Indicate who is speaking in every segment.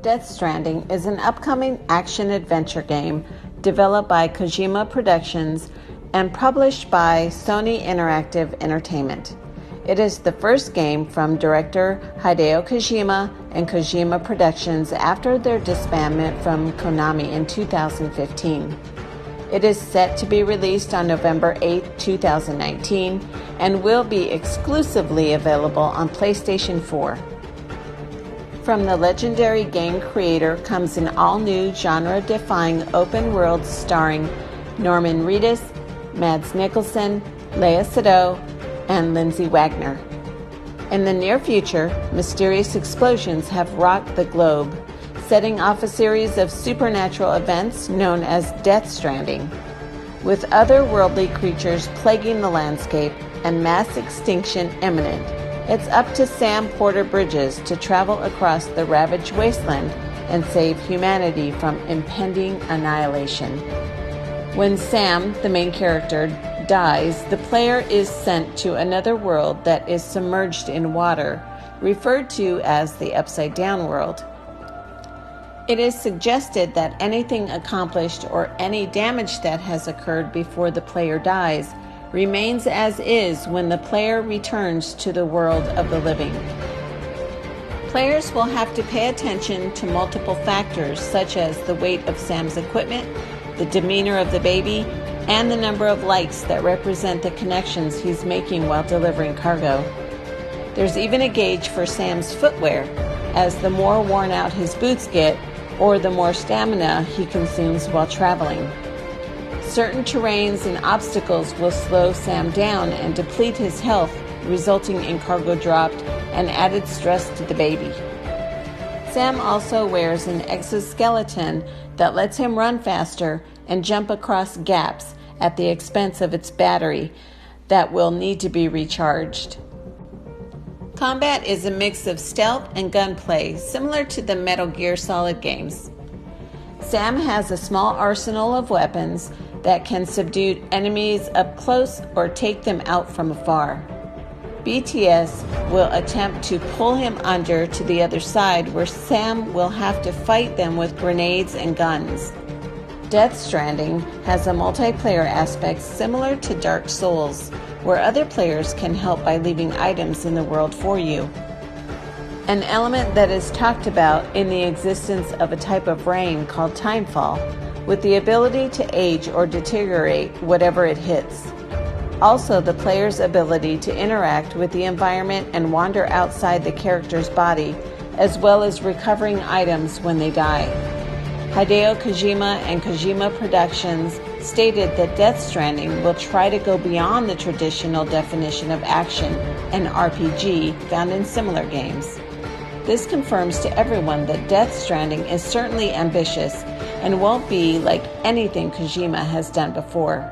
Speaker 1: Death Stranding is an upcoming action-adventure game developed by Kojima Productions and published by Sony Interactive Entertainment. It is the first game from director Hideo Kojima and Kojima Productions after their disbandment from Konami in 2015. It is set to be released on November 8, 2019, and will be exclusively available on PlayStation 4. From the legendary game creator comes an all-new genre-defying open world starring Norman Reedus, Mads Mikkelsen, Lea Seydoux, and Lindsay Wagner. In the near future, mysterious explosions have rocked the globe, setting off a series of supernatural events known as Death Stranding. With otherworldly creatures plaguing the landscape and mass extinction imminent, it's up to Sam Porter Bridges to travel across the ravaged wasteland and save humanity from impending annihilation. When Sam, the main character, dies, the player is sent to another world that is submerged in water, referred to as the Upside Down world. It is suggested that anything accomplished or any damage that has occurred before the player dies remains as is when the player returns to the world of the living. Players will have to pay attention to multiple factors such as the weight of Sam's equipment, the demeanor of the baby, and the number of likes that represent the connections he's making while delivering cargo. There's even a gauge for Sam's footwear, as the more worn out his boots get, or the more stamina he consumes while traveling. Certain terrains and obstacles will slow Sam down and deplete his health, resulting in cargo dropped and added stress to the baby. Sam also wears an exoskeleton that lets him run faster and jump across gaps at the expense of its battery that will need to be recharged. Combat is a mix of stealth and gunplay, similar to the Metal Gear Solid games. Sam has a small arsenal of weapons that can subdue enemies up close or take them out from afar. BTS will attempt to pull him under to the other side, where Sam will have to fight them with grenades and guns. Death Stranding has a multiplayer aspect similar to Dark Souls, where other players can help by leaving items in the world for you. An element that is talked about in the existence of a type of rain called timefall, with the ability to age or deteriorate whatever it hits. Also, the player's ability to interact with the environment and wander outside the character's body, as well as recovering items when they die. Hideo Kojima and Kojima Productions stated that Death Stranding will try to go beyond the traditional definition of action and RPG found in similar games. This confirms to everyone that Death Stranding is certainly ambitious and won't be like anything Kojima has done before.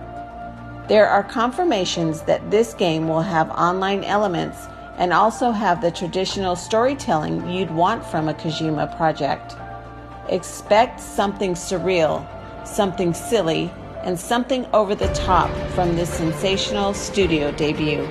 Speaker 1: There are confirmations that this game will have online elements and also have the traditional storytelling you'd want from a Kojima project. Expect something surreal, something silly, and something over the top from this sensational studio debut.